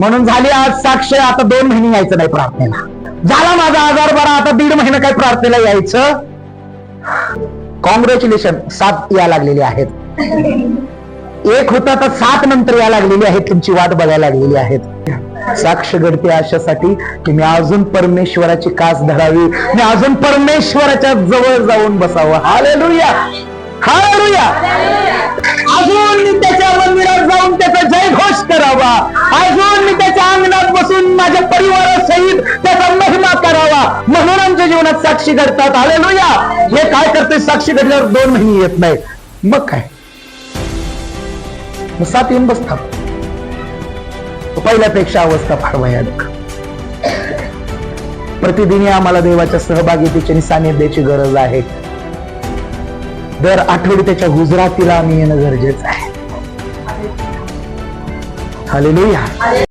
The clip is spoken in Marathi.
म्हणून झाली आज साक्ष. आता 2 महिने यायचं नाही प्रार्थनेला. झाला माझा आजार बरा, आता 1.5 महिने काय प्रार्थनेला यायचं. कॉंग्रॅच्युलेशन, 7 या लागलेली आहेत. 1 होता तर 7 नंतर या लागलेली आहेत. तुमची वाट बघायला लागलेली आहेत. साक्ष घडते अशासाठी की मी अजून परमेश्वराची कास धरावी, मी अजून परमेश्वराच्या जवळ जाऊन बसावं. Hallelujah, hallelujah. अजून मी त्याच्या मंदिरात जाऊन त्याचा जयघोष करावा. अजून मी त्याच्या अंगणात बसून माझ्या परिवारासहित त्याचा महिमा करावा. म्हणून आमच्या जीवनात साक्षी घडतात. हालेलुया. हे काय करते, साक्षी घडल्यावर 2 महिने येत नाही. मग काय, मग 7 येऊन बसतात. पहिल्यापेक्षा अवस्था फार भयानक. प्रतिदिनी आम्हाला देवाच्या सहभागितेची आणि सानिध्याची गरज आहे. दर आठवडी त्याच्या गुजरातीला आम्ही येणं गरजेचं आहे. हालेलुया.